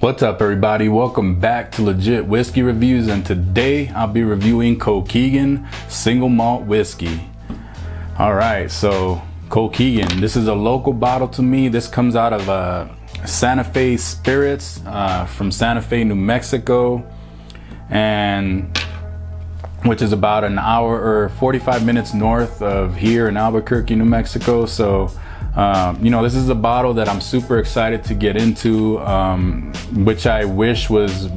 What's up everybody, welcome back to Legit Whiskey Reviews, and today I'll be reviewing Colkegan single malt whiskey. Alright, so Colkegan, this is a local bottle to me. This comes out of Santa Fe Spirits from Santa Fe, New Mexico, and which is about an hour or 45 minutes north of here in Albuquerque, New Mexico. So you know, this is a bottle that I'm super excited to get into, which I wish was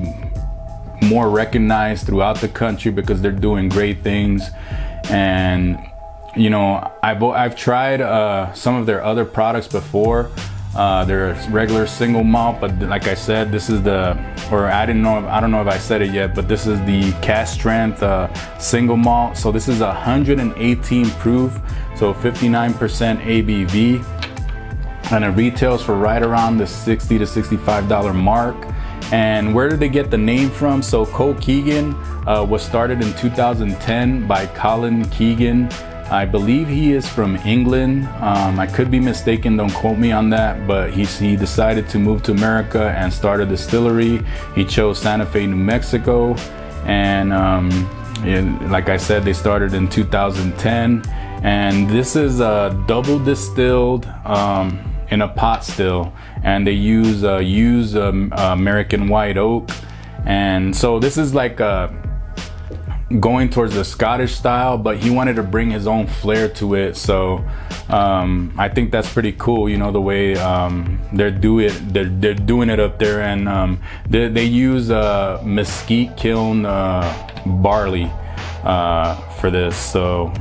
more recognized throughout the country because they're doing great things. And you know, I've tried some of their other products before. They're regular single malt, but like I said, this is I don't know if I said it yet, but this is the Cask strength single malt. So this is 118 proof, so 59% ABV, and it retails for right around the $60 to $65 mark. And where did they get the name from? So Colkegan was started in 2010 by Colkegan. I believe he is from England. I could be mistaken, don't quote me on that, but he decided to move to America and start a distillery. He chose Santa Fe, New Mexico, and like I said, they started in 2010. And this is double distilled in a pot still, and they use used American white oak. And so this is like going towards the Scottish style, but he wanted to bring his own flair to it. So I think that's pretty cool, you know, the way they're doing it up there. And they use mesquite kiln barley for this. So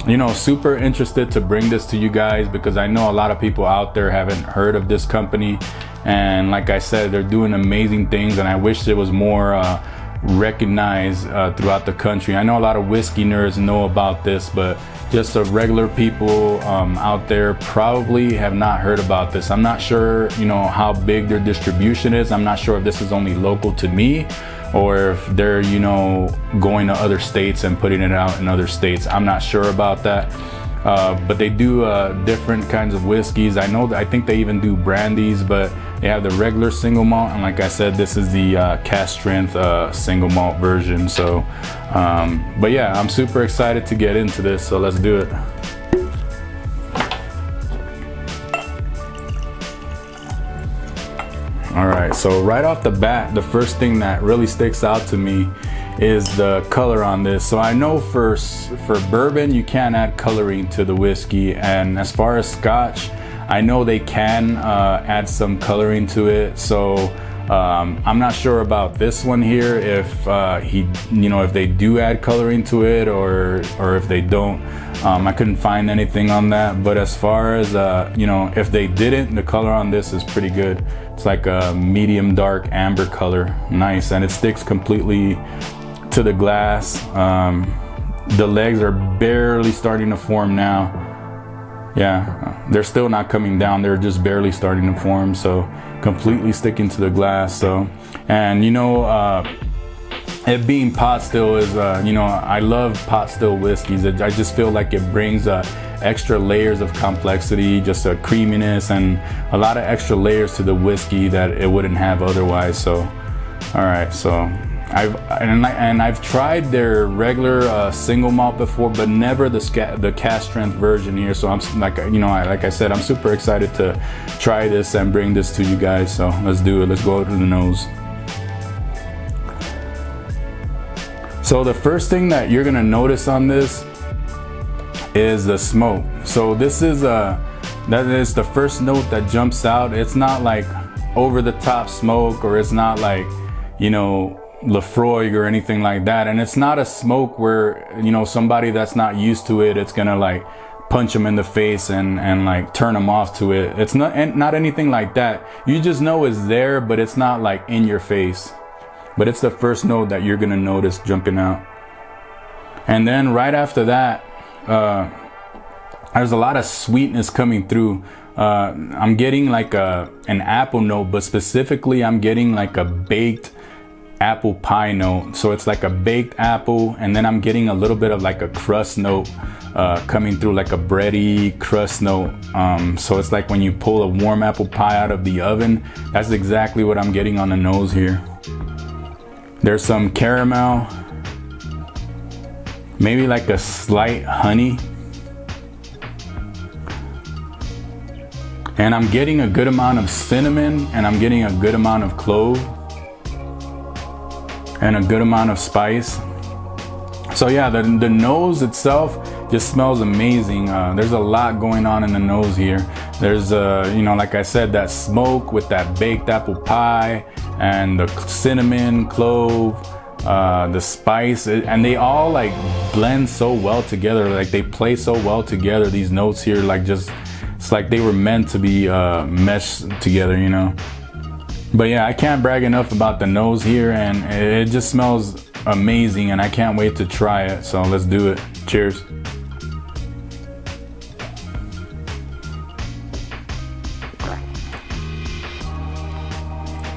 you know, super interested to bring this to you guys because I know a lot of people out there haven't heard of this company, and like I said, they're doing amazing things, and I wish it was more recognized throughout the country. I know a lot of whiskey nerds know about this, but just the regular people out there probably have not heard about this. I'm not sure, you know, how big their distribution is. I'm not sure if this is only local to me or if they're, you know, going to other states and putting it out in other states. I'm not sure about that. But they do different kinds of whiskeys. I think they even do brandies, but they have the regular single malt, and like I said, this is the Cask strength single malt version. So but yeah, I'm super excited to get into this, so let's do it. All right, so right off the bat, the first thing that really sticks out to me is the color on this. So I know for bourbon, you can't add coloring to the whiskey, and as far as Scotch, I know they can add some coloring to it. So I'm not sure about this one here, if if they do add coloring to it or if they don't. I couldn't find anything on that, but as far as if they didn't, the color on this is pretty good. It's like a medium dark amber color, nice, and it sticks completely to the glass. The legs are barely starting to form now. Yeah, they're still not coming down, they're just barely starting to form, so completely sticking to the glass. So, and you know, it being pot still is, I love pot still whiskeys. I just feel like it brings extra layers of complexity, just a creaminess and a lot of extra layers to the whiskey that it wouldn't have otherwise. So, all right, so I've tried their regular single malt before, but never the Cask strength version here. So I'm like I said, I'm super excited to try this and bring this to you guys. So let's do it. Let's go to the nose. So the first thing that you're gonna notice on this is the smoke. So this is that is the first note that jumps out. It's not like over the top smoke, or it's not like, you know, Lefroy or anything like that. And it's not a smoke where, you know, somebody that's not used to it, it's gonna like punch them in the face and like turn them off to it. It's not anything like that. You just know it's there, but it's not like in your face. But it's the first note that you're gonna notice jumping out. And then right after that, there's a lot of sweetness coming through. I'm getting like an apple note, but specifically I'm getting like a baked apple pie note. So it's like a baked apple, and then I'm getting a little bit of like a crust note coming through, like a bready crust note. So it's like when you pull a warm apple pie out of the oven. That's exactly what I'm getting on the nose here. There's some caramel, maybe like a slight honey. And I'm getting a good amount of cinnamon, and I'm getting a good amount of clove, and a good amount of spice. So yeah, the nose itself just smells amazing. There's a lot going on in the nose here. There's you know, like I said, that smoke with that baked apple pie and the cinnamon, clove, the spice, and they all like blend so well together. Like they play so well together. These notes here, like just, it's like they were meant to be meshed together, you know. But yeah, I can't brag enough about the nose here, and it just smells amazing, and I can't wait to try it. So let's do it. Cheers.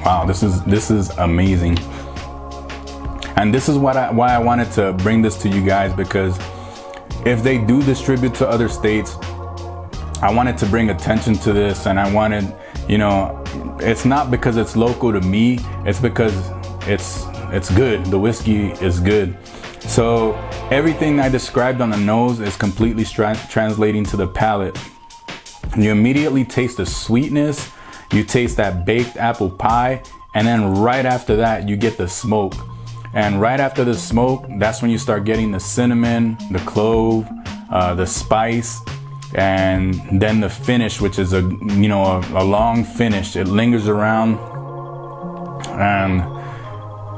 Wow, this is amazing. And this is why I wanted to bring this to you guys, because if they do distribute to other states, I wanted to bring attention to this, and I wanted, you know, it's not because it's local to me, it's because it's good. The whiskey is good. So everything I described on the nose is completely translating to the palate. You immediately taste the sweetness, you taste that baked apple pie, and then right after that you get the smoke. And right after the smoke, that's when you start getting the cinnamon, the clove, the spice, and then the finish, which is a long finish. It lingers around, and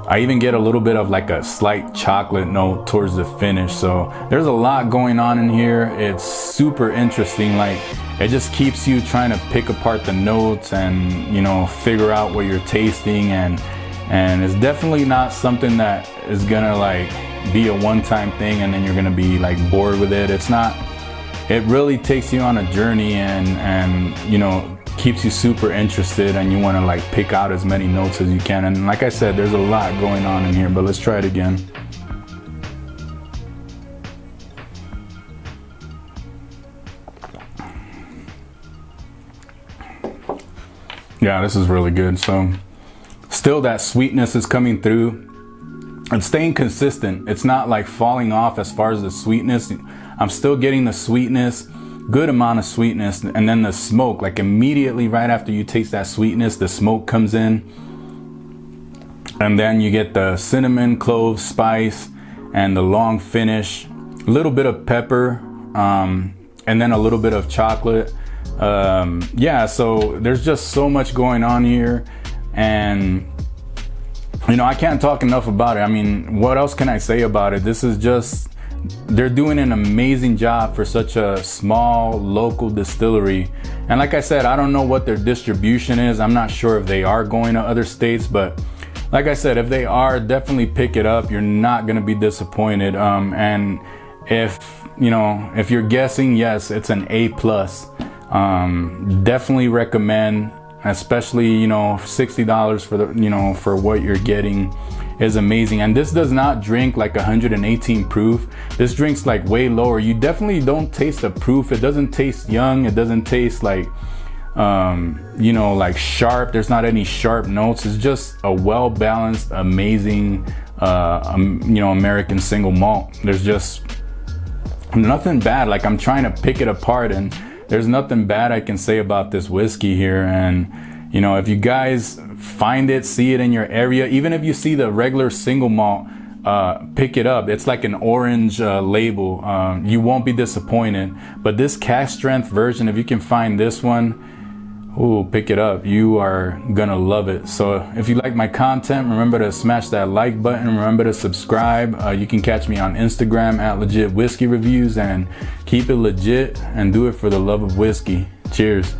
I even get a little bit of like a slight chocolate note towards the finish. So there's a lot going on in here. It's super interesting. Like, it just keeps you trying to pick apart the notes and, you know, figure out what you're tasting, and it's definitely not something that is gonna like be a one-time thing and then you're gonna be like bored with it. It's not. It really takes you on a journey, and you know, keeps you super interested, and you want to like pick out as many notes as you can. And like I said, there's a lot going on in here, but let's try it again. Yeah, this is really good. So still that sweetness is coming through. It's staying consistent. It's not like falling off as far as the sweetness. I'm still getting the sweetness, good amount of sweetness, and then the smoke, like immediately right after you taste that sweetness, the smoke comes in, and then you get the cinnamon, clove, spice, and the long finish, a little bit of pepper, and then a little bit of chocolate. Yeah, so there's just so much going on here, and you know, I can't talk enough about it. I mean, what else can I say about it? This is just, they're doing an amazing job for such a small local distillery. And like I said, I don't know what their distribution is. I'm not sure if they are going to other states, but like I said, if they are, definitely pick it up. You're not going to be disappointed. And if, you know, if you're guessing, yes, it's an A+. Definitely recommend, especially, you know, $60 for the, you know, for what you're getting is amazing. And this does not drink like 118 proof. This drinks like way lower. You definitely don't taste the proof. It doesn't taste young. It doesn't taste like you know, like sharp. There's not any sharp notes. It's just a well-balanced, amazing you know, American single malt. There's just nothing bad. Like, I'm trying to pick it apart, and there's nothing bad I can say about this whiskey here. And you know, if you guys find it, see it in your area, even if you see the regular single malt, pick it up. It's like an orange label. You won't be disappointed. But this cask strength version, if you can find this one, Ooh, pick it up. You are gonna love it. So if you like my content, remember to smash that like button. Remember to subscribe. You can catch me on Instagram at LegitWhiskeyReviews, and keep it legit and do it for the love of whiskey. Cheers.